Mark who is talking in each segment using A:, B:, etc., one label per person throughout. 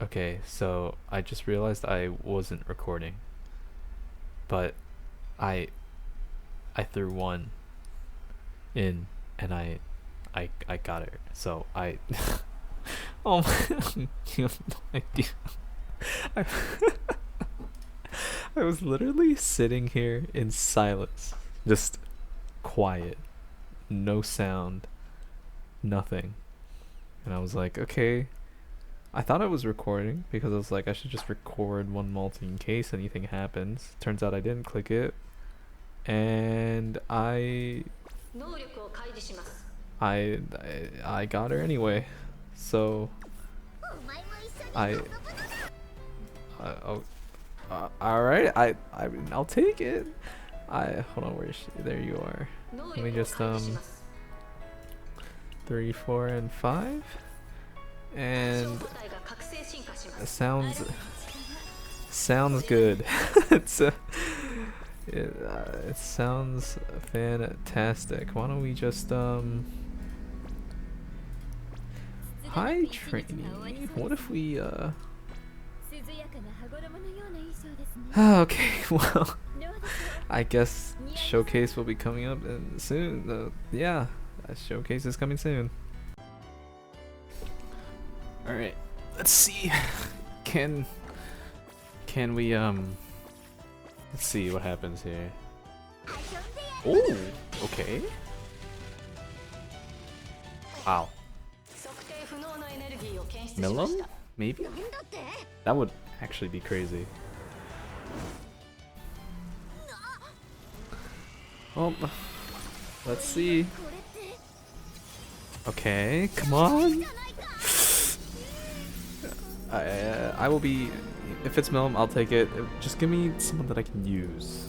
A: Okay, so I just realized I wasn't recording, but I I threw one in and I got it. So I oh my, you have no idea. I, I was literally sitting here in silence, just quiet, no sound, nothing. And I was like, okay. I thought I was recording because I was like, I should just record one multi in case anything happens. Turns out I didn't click it, and I I got her anyway. So I oh all right. I'll take it. I hold on. Where is she? There you are. Let me just 3, 4, and 5, and sounds good. it's it sounds fantastic. Why don't we just hi Treyni. What if we okay, well, I guess showcase will be coming up soon. Yeah, a showcase is coming soon. All right, let's see. Can we let's see what happens here. Oh, okay. Wow. Mellow? Maybe? That would actually be crazy. Well, let's see. Okay, come on. I will be. If it's Melm, I'll take it. Just give me someone that I can use.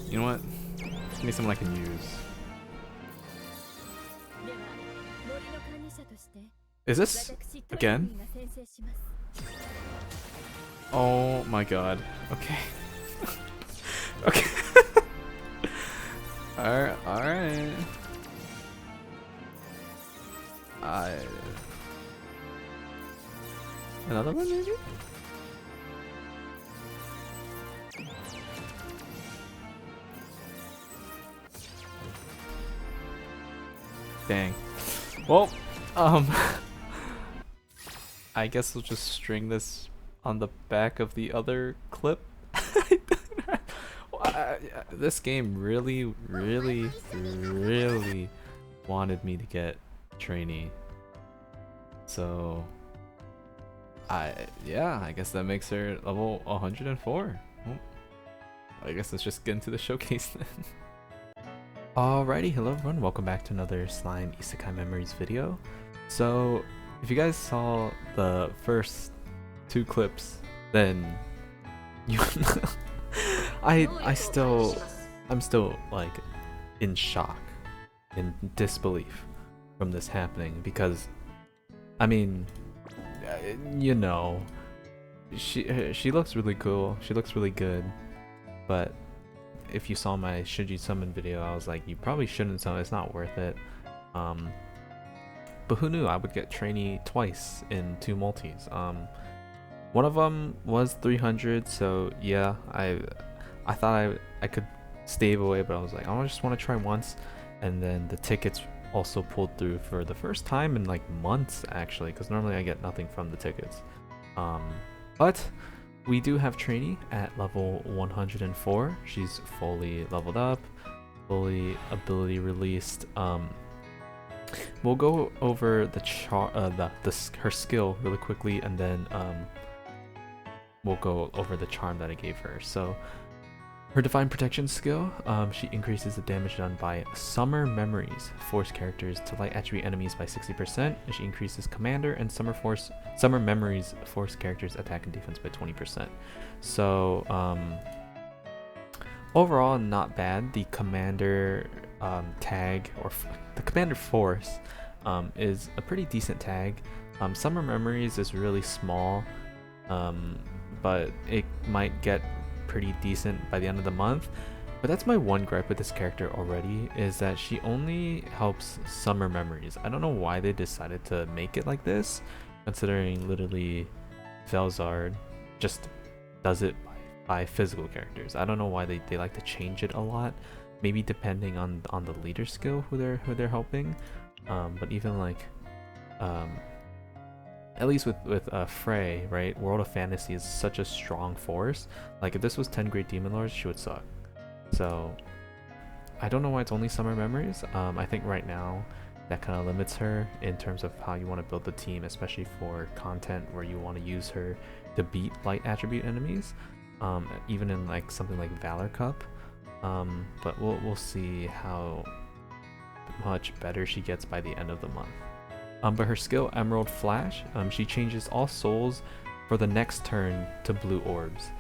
A: You know what? Give me someone I can use. Is this again? Oh my god. Okay. Okay. Alright. Another one maybe? Dang. Well, I guess we'll just string this on the back of the other clip. This game really wanted me to get Treyni. So yeah, I guess that makes her level 104. Well, I guess let's just get into the showcase then. Alrighty, hello everyone, welcome back to another Slime Isekai Memories video. So, if you guys saw the first 2 clips, then you I'm still like in shock, in disbelief from this happening because, I mean, you know, she looks really cool, she looks really good, but if you saw my should you summon video, I was like, you probably shouldn't summon, it's not worth it. But who knew I would get Treyni twice in 2 multis. One of them was 300, so yeah, I thought I could stave away, but I was like, I just want to try once. And then the tickets also pulled through for the first time in like months actually, because normally I get nothing from the tickets. But we do have Treyni at level 104. She's fully leveled up, fully ability released. We'll go over the her skill really quickly, and then we'll go over the charm that I gave her. So her Divine Protection skill, she increases the damage done by Summer Memories force characters to light attribute enemies by 60%, and she increases Commander and Summer Memories force characters attack and defense by 20%. So overall, not bad. The Commander tag, or the Commander force, is a pretty decent tag. Summer Memories is really small, but it might get pretty decent by the end of the month. But that's my one gripe with this character already, is that she only helps Summer Memories. I don't know why they decided to make it like this, considering literally Velzard just does it by physical characters. I don't know why they like to change it a lot. Maybe depending on the leader skill who they're helping. But even like at least with Frey, right? World of Fantasy is such a strong force. Like if this was 10 Great Demon Lords, she would suck. So I don't know why it's only Summer Memories. I think right now that kind of limits her in terms of how you want to build the team, especially for content where you want to use her to beat light attribute enemies. Even in like something like Valor Cup. But we'll see how much better she gets by the end of the month. But her skill Emerald Flash, she changes all souls for the next turn to blue orbs.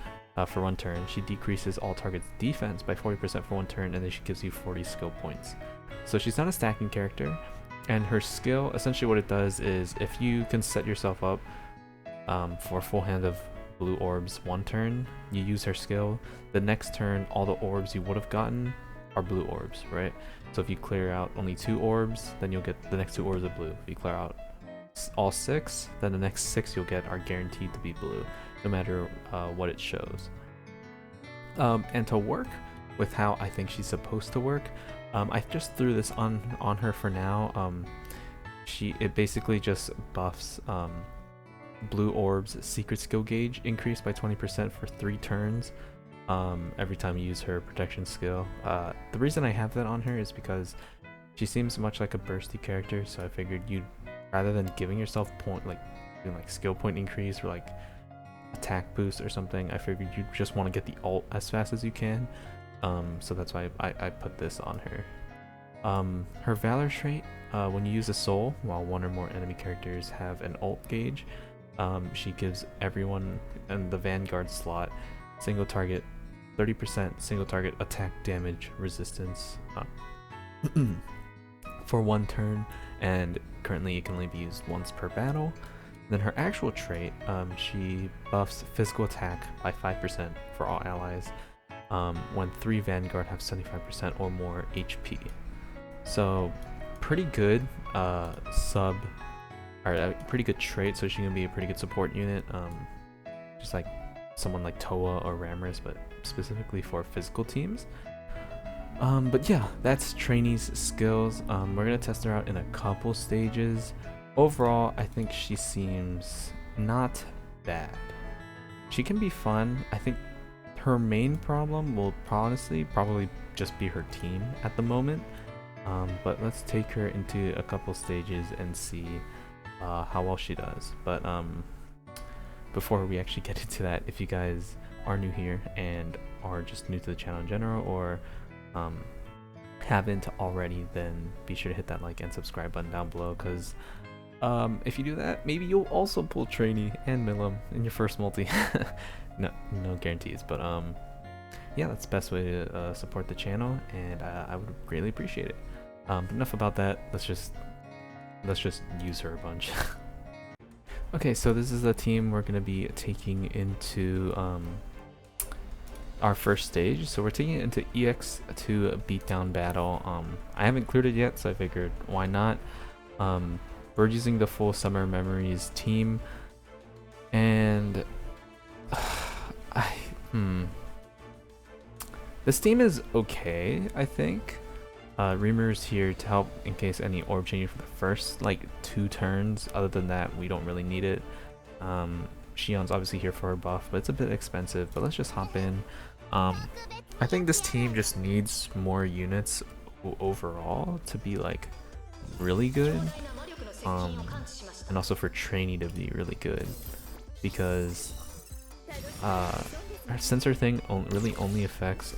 A: For 1 turn, she decreases all targets' defense by 40% for 1 turn, and then she gives you 40 skill points. So she's not a stacking character, and her skill, essentially what it does is if you can set yourself up for a full hand of blue orbs 1 turn, you use her skill, the next turn all the orbs you would have gotten are blue orbs, right? So if you clear out only 2 orbs, then you'll get the next 2 orbs of blue. If you clear out all 6, then the next 6 you'll get are guaranteed to be blue, no matter what it shows. And to work with how I think she's supposed to work, I just threw this on her for now. It basically just buffs blue orbs secret skill gauge increased by 20% for 3 turns every time you use her protection skill. The reason I have that on her is because she seems much like a bursty character, so I figured you'd, rather than giving yourself doing like skill point increase or like attack boost or something, I figured you just want to get the ult as fast as you can. So that's why I put this on her. Her Valor trait, when you use a soul while 1 or more enemy characters have an ult gauge, she gives everyone in the Vanguard slot single target 30% single target attack damage resistance for 1 turn, and currently it can only be used once per battle. Then her actual trait, she buffs physical attack by 5% for all allies when 3 Vanguard have 75% or more HP. So pretty good pretty good trait, so she can be a pretty good support unit, just like someone like Toa or Ramrus, but specifically for physical teams. But yeah, that's Treyni's skills. We're gonna test her out in a couple stages. Overall, I think she seems not bad. She can be fun. I think her main problem will probably just be her team at the moment. But let's take her into a couple stages and see how well she does. But before we actually get into that, if you guys are new here and are just new to the channel in general, or haven't already, then be sure to hit that like and subscribe button down below, because if you do that, maybe you'll also pull Treyni and Milim in your first multi. no guarantees, but yeah, that's the best way to support the channel, and I would greatly appreciate it. But enough about that. Let's just use her a bunch. Okay, so this is the team we're gonna be taking into our first stage. So we're taking it into EX2 beatdown battle. I haven't cleared it yet, so I figured why not. We're using the full Summer Memories team, and this team is okay, I think. Reamer's here to help in case any orb changes for the first like 2 turns. Other than that, we don't really need it. Shion's obviously here for her buff, but it's a bit expensive. But let's just hop in. I think this team just needs more units overall to be like really good, and also for Treyni to be really good, because our sensor thing really only affects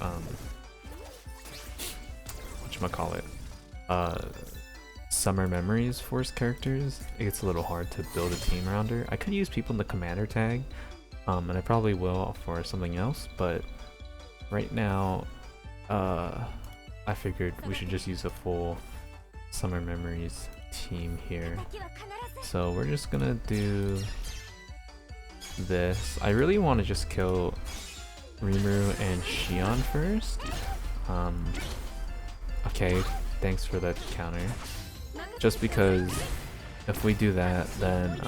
A: Summer Memories Force characters. It gets a little hard to build a team around her. I could use people in the commander tag, and I probably will for something else, but right now I figured we should just use a full Summer Memories team here. So we're just gonna do this. I really want to just kill Rimuru and Shion first. Okay, thanks for that counter. Just because if we do that, then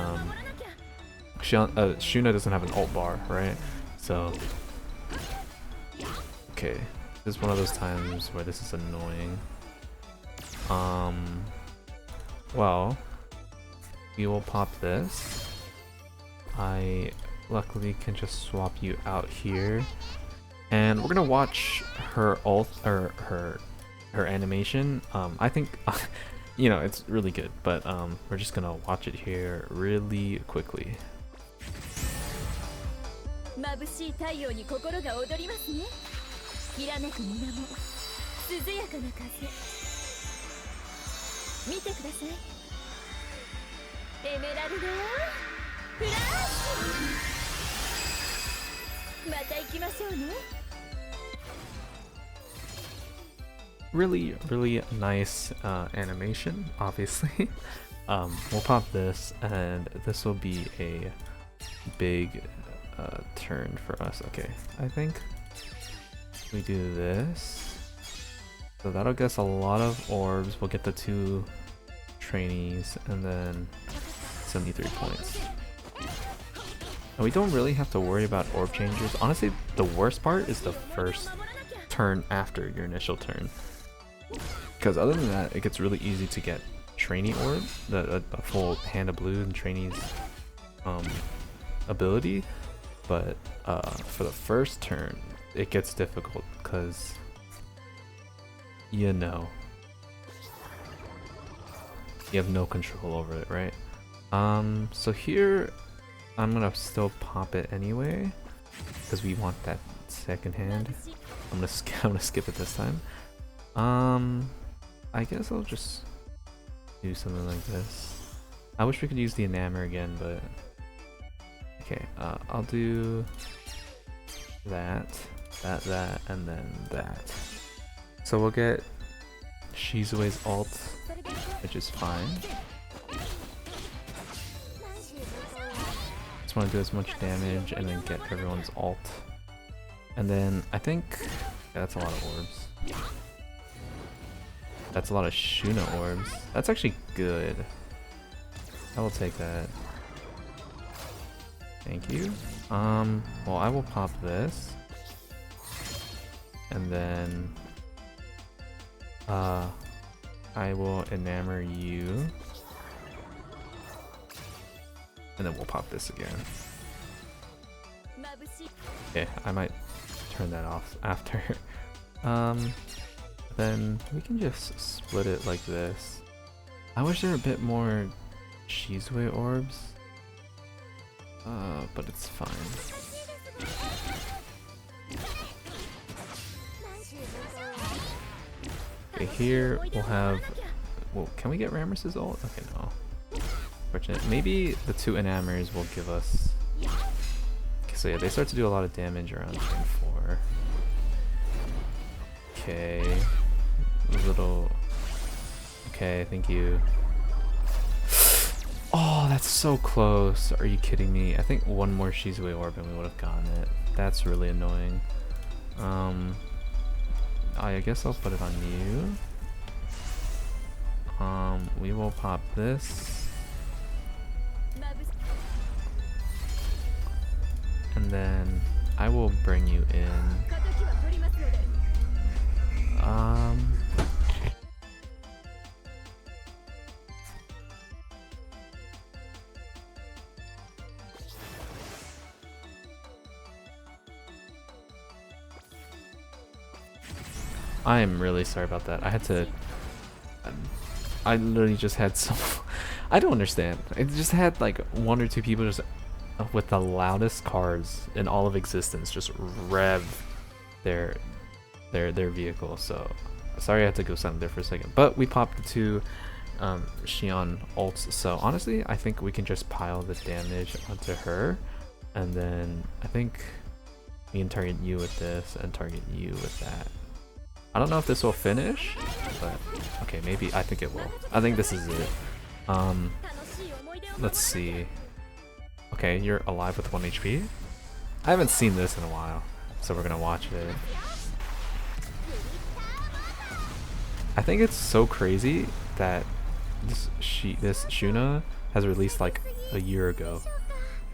A: Shuna doesn't have an ult bar, right? So, okay, this is one of those times where this is annoying. Well, we will pop this. I luckily can just swap you out here, and we're gonna watch her ult or her animation. I think you know, it's really good, but we're just gonna watch it here really quickly. 眩しい太陽に心が躍りますね。きらめく水面、涼やかな風。見てください。エメラルドフラッシュ。また行きましょうね。Really nice animation, obviously. We'll pop this, and this will be a big turn for us. Okay, I think we do this. So that'll get us a lot of orbs. We'll get the 2 trainees, and then 73 points. And we don't really have to worry about orb changers. Honestly, the worst part is the first turn after your initial turn. Because other than that, it gets really easy to get Treyni orb, a full hand of blue and Treyni's ability. But for the first turn, it gets difficult because, you know, you have no control over it, right? So here, I'm gonna still pop it anyway because we want that second hand. I'm gonna skip it this time. I guess I'll just do something like this. I wish we could use the enamor again, but okay, I'll do that, and then that. So we'll get Shizue's ult, which is fine. Just want to do as much damage and then get everyone's ult. And then I think that's a lot of orbs. That's a lot of Shuna orbs. That's actually good. I will take that. Thank you. Well, I will pop this. And then I will enamor you. And then we'll pop this again. Okay, I might turn that off after. Then we can just split it like this. I wish there were a bit more Shizue orbs. But it's fine. Okay, here we'll have... Well, can we get Rammus's ult? Okay, no. Fortunate. Maybe the 2 enamors will give us... Okay, so yeah, they start to do a lot of damage around turn 4. Okay. A little... Okay, thank you. Oh, that's so close. Are you kidding me? I think one more Shizue orb and we would have gotten it. That's really annoying. I guess I'll put it on you. We will pop this. And then I will bring you in. I am really sorry about that. I had to... I literally just had some... I don't understand. I just had like 1 or 2 people just with the loudest cars in all of existence just rev their vehicle. So sorry I had to go silent there for a second. But we popped the 2 Xion ults. So honestly, I think we can just pile the damage onto her. And then I think we can target you with this and target you with that. I don't know if this will finish, but okay, maybe. I think it will. I think this is it. Let's see. Okay, you're alive with 1 HP. I haven't seen this in a while, so we're gonna watch it. I think it's so crazy that this Shuna has released like a year ago.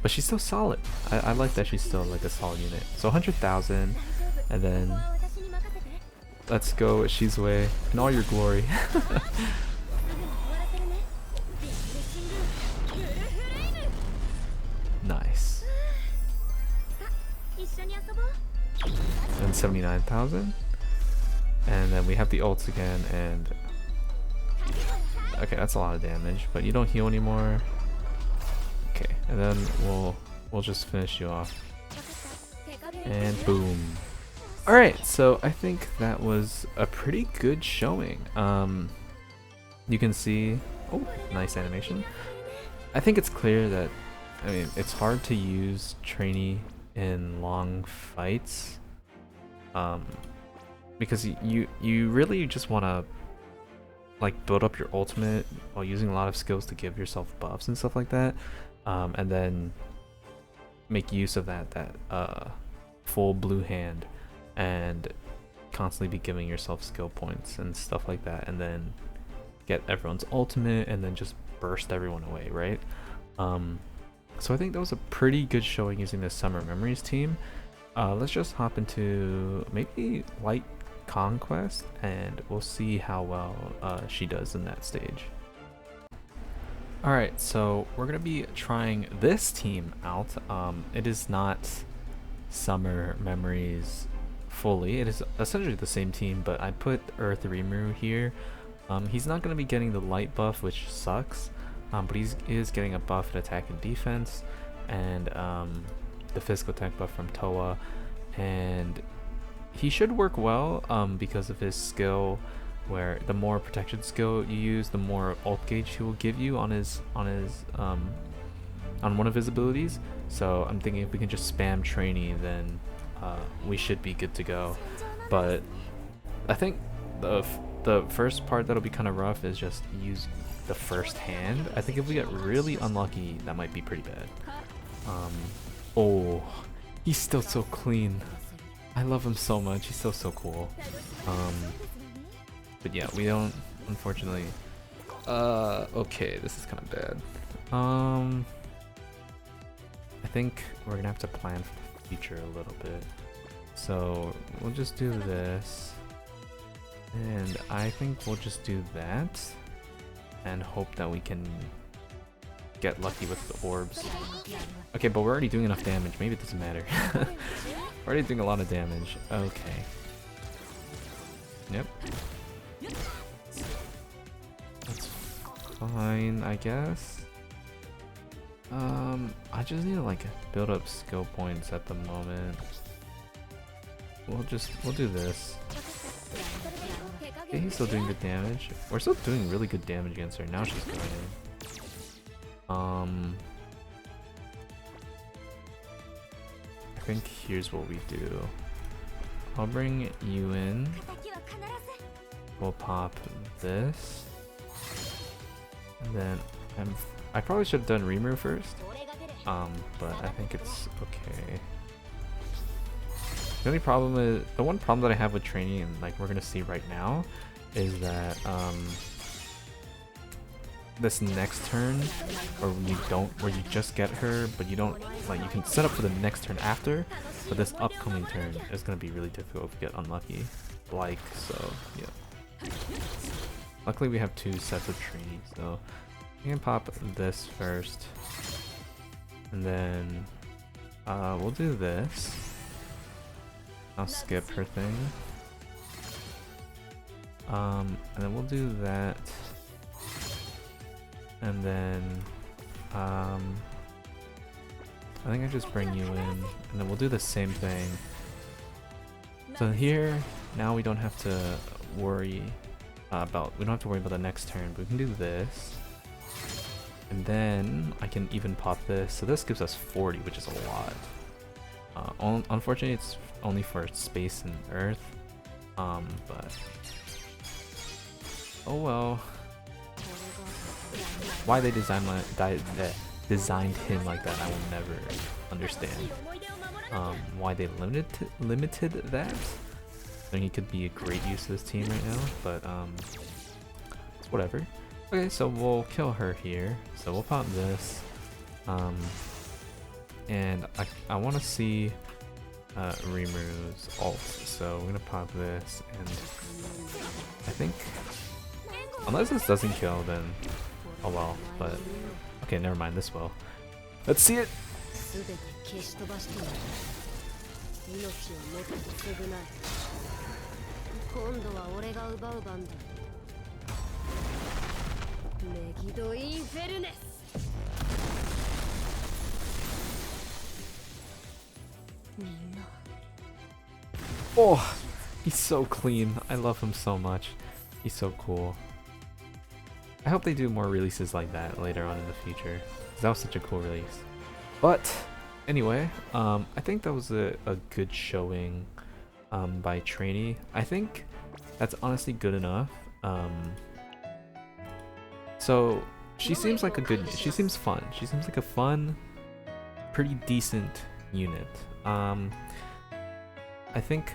A: but she's still solid. I like that she's still like a solid unit. So 100,000, and then let's go Shizue in all your glory. Nice. And 79,000, and then we have the ults again, and okay, that's a lot of damage, but you don't heal anymore. Okay, and then we'll just finish you off, and boom. All right, so I think that was a pretty good showing. You can see, oh, nice animation. I think it's clear that, I mean, it's hard to use Treyni in long fights, because you really just want to like build up your ultimate while using a lot of skills to give yourself buffs and stuff like that, and then make use of that full blue hand and constantly be giving yourself skill points and stuff like that, and then get everyone's ultimate and then just burst everyone away, right? So I think that was a pretty good showing using this Summer Memories team. Let's just hop into maybe Light Conquest, and we'll see how well she does in that stage. Alright, so we're going to be trying this team out. It is not Summer Memories fully. It is essentially the same team, but I put Earth Rimuru here. He's not going to be getting the light buff, which sucks. But he is getting a buff in attack and defense, and the physical attack buff from Toa, and he should work well because of his skill, where the more protection skill you use, the more ult gauge he will give you on on one of his abilities. So I'm thinking if we can just spam Treyni, then we should be good to go. But I think the first part that'll be kind of rough is just use the first hand. I think if we get really unlucky, that might be pretty bad. Oh, he's still so clean. I love him so much. He's still so cool. But yeah, we don't, unfortunately. Okay, this is kind of bad. I think we're gonna have to plan for the future a little bit. So we'll just do this, and I think we'll just do that, and hope that we can get lucky with the orbs. Okay, but we're already doing enough damage. Maybe it doesn't matter. We're already doing a lot of damage. Okay. Yep. That's fine, I guess. I just need to like build up skill points at the moment. We'll do this. Okay, he's still doing good damage. We're still doing really good damage against her. Now she's going in. I think here's what we do. I'll bring you in. We'll pop this. And then I probably should have done Rimuru first. But I think it's okay. The only problem is, the one problem that I have with Treyni, and like we're gonna see right now, is that this next turn, where you just get her, but you don't, like, you can set up for the next turn after, but this upcoming turn is gonna be really difficult if you get unlucky, like so. Yeah. Luckily we have two sets of Treyni, so we can pop this first, and then we'll do this. I'll skip her thing. And then we'll do that. And then I think I just bring you in, and then we'll do the same thing. So here, now we don't have to worry about the next turn, but we can do this. And then I can even pop this. So this gives us 40, which is a lot. Unfortunately, it's only for space and earth. But oh well. Why they designed him like that, I will never understand. Why they limited that? I think he could be a great use of this team right now, but it's whatever. Okay, so we'll kill her here. So we'll pop this. and I want to see Rimuru's ult, so I'm gonna pop this, and I think unless this doesn't kill, then oh well. But okay, never mind. This will. Let's see it. Oh, he's so clean. I love him so much. He's so cool. I hope they do more releases like that later on in the future, because that was such a cool release. But anyway, I think that was a good showing by Treyni. I think that's honestly good enough. So she seems like she seems fun. She seems like a fun, pretty decent unit. I think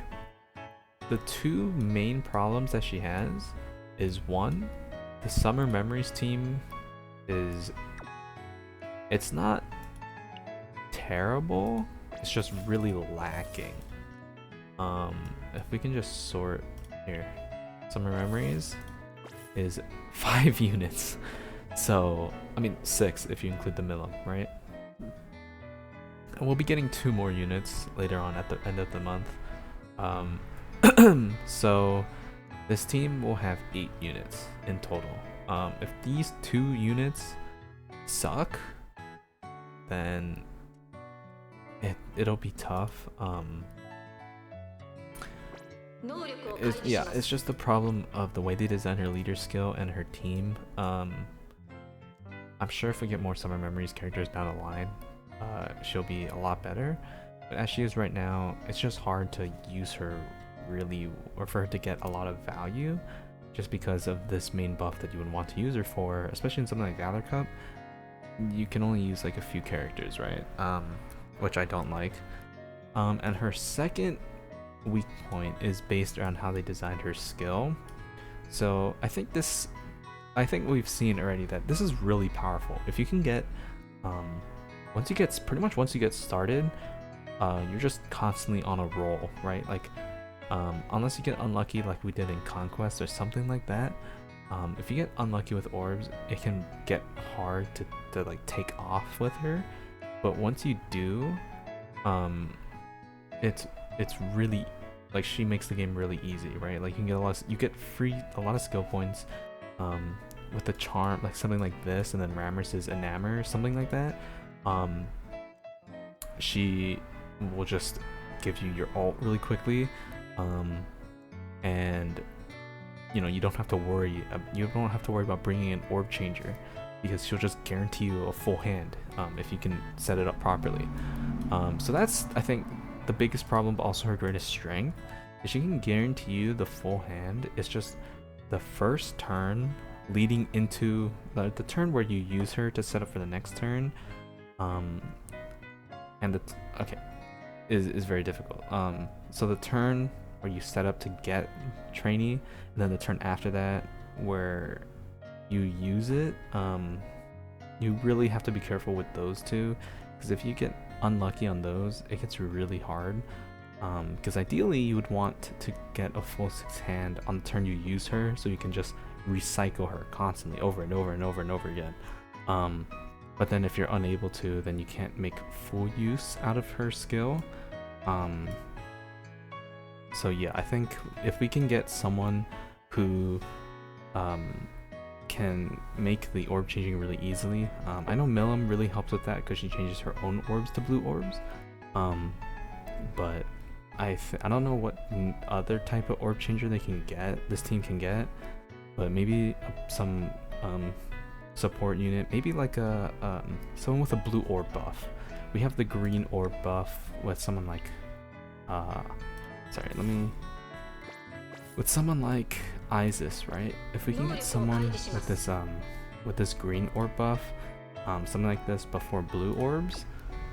A: the two main problems that she has is, one, the Summer Memories team it's not terrible, it's just really lacking. If we can just sort here, Summer Memories is 5 units, so I mean 6 if you include the Milim, right? And we'll be getting 2 more units later on at the end of the month. So this team will have 8 units in total. If these 2 units suck, then it'll be tough. It's just the problem of the way they design her leader skill and her team. I'm sure if we get more Summer Memories characters down the line, she'll be a lot better. But as she is right now, it's just hard to use her really, or for her to get a lot of value, just because of this main buff that you would want to use her for, especially in something like Valor Cup. You can only use like a few characters, right? Which I don't like. And her second weak point is based around how they designed her skill. So I think we've seen already that this is really powerful. If you can get once you get started, you're just constantly on a roll, right? Like unless you get unlucky like we did in Conquest or something like that, if you get unlucky with orbs, it can get hard to like take off with her. But once you do, it's really, like, she makes the game really easy, right? Like you get a lot of skill points with the charm, like something like this, and then Rammus's Enamor, something like that. She will just give you your ult really quickly, and you don't have to worry about bringing an orb changer, because she'll just guarantee you a full hand if you can set it up properly. So that's, I think, the biggest problem, but also her greatest strength, is she can guarantee you the full hand. It's just the first turn leading into the turn where you use her to set up for the next turn, and is very difficult. So the turn where you set up to get Treyni, and then the turn after that where you use it, you really have to be careful with those two, because if you get unlucky on those, it gets really hard. Because ideally you would want to get a full 6 hand on the turn you use her, so you can just recycle her constantly over and over and over and over again. But then if you're unable to, then you can't make full use out of her skill. So yeah, I think if we can get someone who can make the orb changing really easily, I know Milim really helps with that because she changes her own orbs to blue orbs, but I don't know what other type of orb changer this team can get, but maybe some support unit, maybe like someone with a blue orb buff. We have the green orb buff with someone like with someone like Isis, right? If we can get someone with this green orb buff, something like this before blue orbs,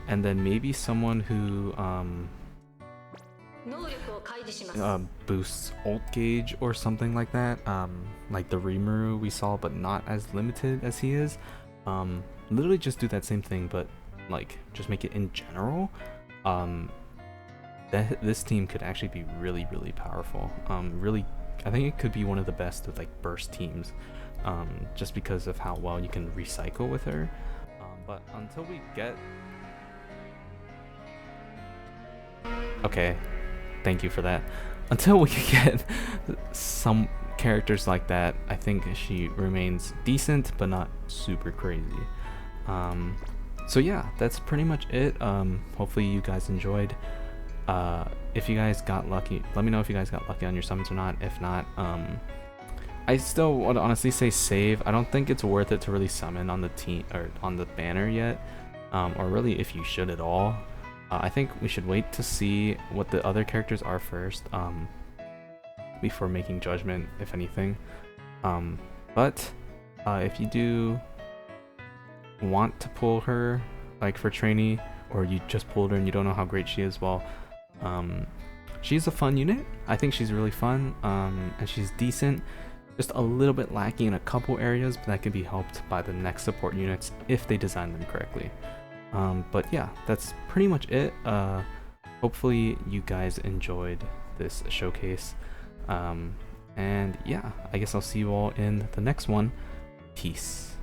A: and then maybe someone who boosts ult gauge or something like that, like the Rimuru we saw, but not as limited as he is. Literally just do that same thing, but like just make it in general, this team could actually be really, really powerful. Really, I think it could be one of the best of like burst teams, just because of how well you can recycle with her. But until we get, okay, thank you for that. Until we get some characters like that, I think she remains decent, but not super crazy. So yeah, that's pretty much it. Hopefully you guys enjoyed. If you guys got lucky, let me know if you guys got lucky on your summons or not. If not, I still would honestly say save. I don't think it's worth it to really summon on the team or on the banner yet, or really if you should at all. I think we should wait to see what the other characters are first, before making judgment, if anything. But if you do want to pull her, like for Treyni, or you just pulled her and you don't know how great she is, well, she's a fun unit. I think she's really fun, and she's decent. Just a little bit lacking in a couple areas, but that can be helped by the next support units if they design them correctly. But yeah, that's pretty much it. Hopefully you guys enjoyed this showcase. And yeah, I guess I'll see you all in the next one. Peace.